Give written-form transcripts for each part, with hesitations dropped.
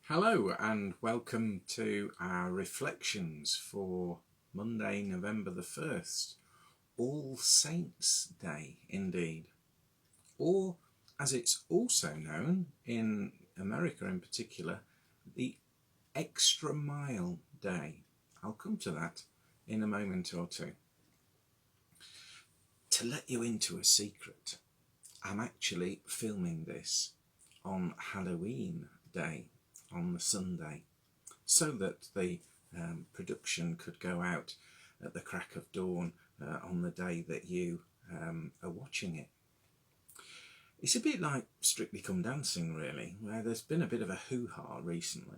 Hello and welcome to our reflections for Monday, November the 1st, All Saints' Day indeed, or as it's also known in America in particular, the Extra Mile Day. I'll come to that in a moment or two. To let you into a secret, I'm actually filming this on Halloween Day, on the Sunday, so that the production could go out at the crack of dawn on the day that you are watching it. It's a bit like Strictly Come Dancing, really, where there's been a bit of a hoo-ha recently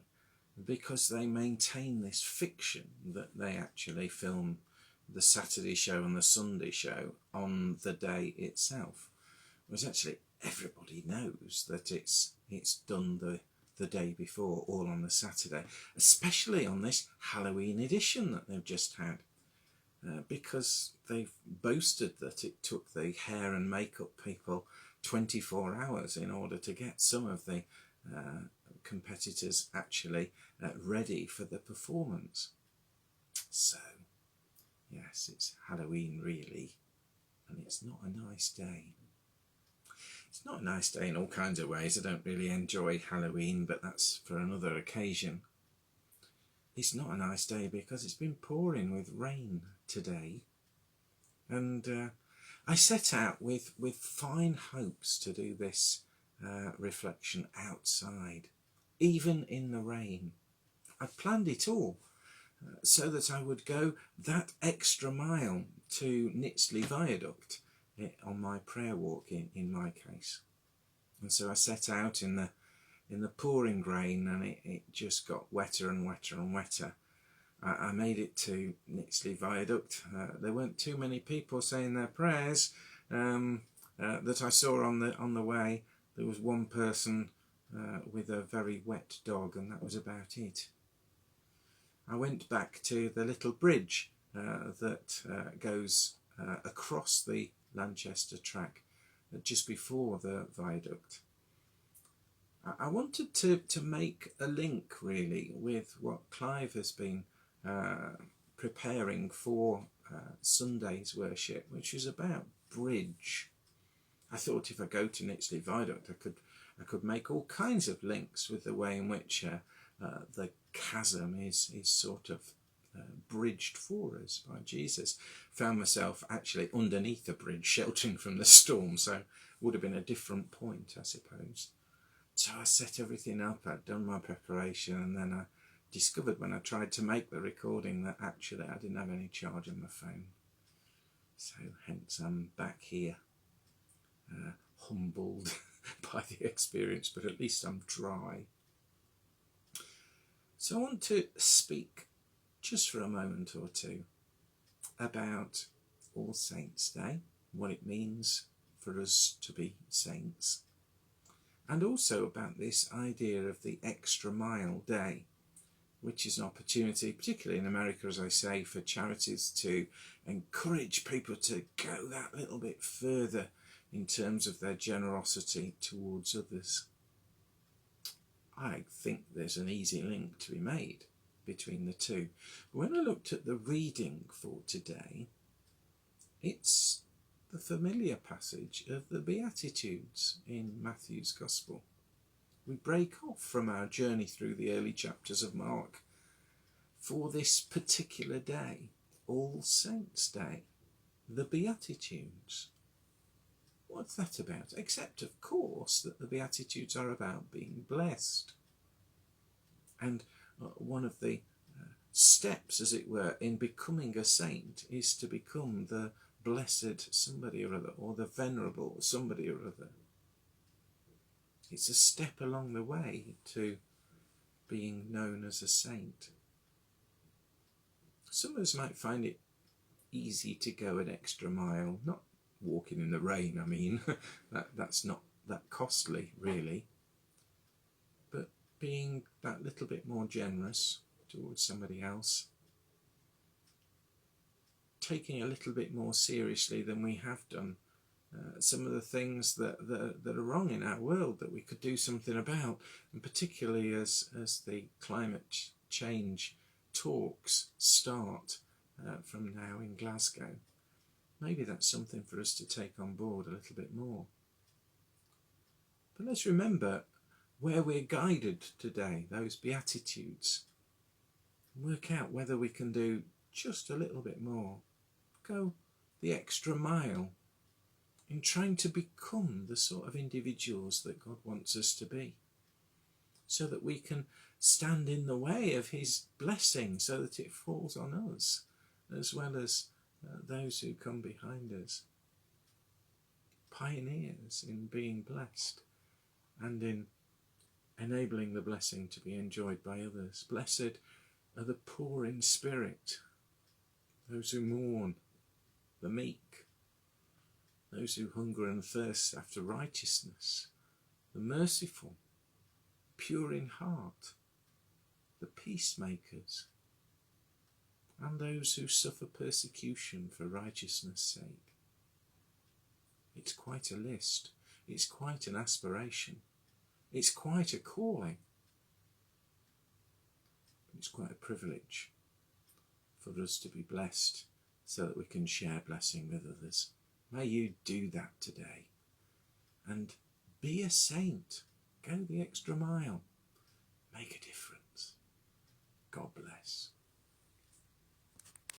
because they maintain this fiction that they actually film the Saturday show and the Sunday show on the day itself, whereas actually everybody knows that it's done the day before, all on the Saturday, especially on this Halloween edition that they've just had, because they've boasted that it took the hair and makeup people 24 hours in order to get some of the competitors actually ready for the performance. So, yes, it's Halloween really, and it's not a nice day. It's not a nice day in all kinds of ways. I don't really enjoy Halloween, but that's for another occasion. It's not a nice day because it's been pouring with rain today. And I set out with fine hopes to do this reflection outside, even in the rain. I planned it all so that I would go that extra mile to Nitsley Viaduct on my prayer walk in my case. And so I set out in the pouring rain, and it just got wetter and wetter and wetter. I made it to Nitsley Viaduct. There weren't too many people saying their prayers that I saw on the way. There was one person with a very wet dog, and that was about it. I went back to the little bridge that goes across the Lanchester track just before the viaduct. I wanted to make a link really with what Clive has been preparing for Sunday's worship, which is about bridge. I thought if I go to Nitsley Viaduct I could make all kinds of links with the way in which the chasm is sort of bridged for us by Jesus. Found myself actually underneath the bridge, sheltering from the storm, so would have been a different point, I suppose. So I set everything up, I'd done my preparation, and then I discovered when I tried to make the recording that actually I didn't have any charge on my phone. So hence I'm back here, humbled by the experience, but at least I'm dry. So I want to speak just for a moment or two about All Saints' Day, what it means for us to be saints, and also about this idea of the Extra Mile Day, which is an opportunity, particularly in America, as I say, for charities to encourage people to go that little bit further in terms of their generosity towards others. I think there's an easy link to be made between the two. When I looked at the reading for today, it's the familiar passage of the Beatitudes in Matthew's Gospel. We break off from our journey through the early chapters of Mark for this particular day, All Saints' Day, the Beatitudes. What's that about? Except, of course, that the Beatitudes are about being blessed. And one of the steps, as it were, in becoming a saint is to become the blessed somebody or other, or the venerable somebody or other. It's a step along the way to being known as a saint. Some of us might find it easy to go an extra mile, not walking in the rain, I mean, that's not that costly really, but being that little bit more generous towards somebody else, taking a little bit more seriously than we have done some of the things that are wrong in our world that we could do something about, and particularly as the climate change talks start from now in Glasgow. Maybe that's something for us to take on board a little bit more. But let's remember where we're guided today, those Beatitudes. Work out whether we can do just a little bit more. Go the extra mile in trying to become the sort of individuals that God wants us to be, so that we can stand in the way of his blessing, so that it falls on us as well as those who come behind us. Pioneers in being blessed and in enabling the blessing to be enjoyed by others. Blessed are the poor in spirit, those who mourn, the meek, those who hunger and thirst after righteousness, the merciful, pure in heart, the peacemakers, and those who suffer persecution for righteousness' sake. It's quite a list. It's quite an aspiration. It's quite a calling. It's quite a privilege for us to be blessed so that we can share blessing with others. May you do that today and be a saint. Go the extra mile. Make a difference. God bless.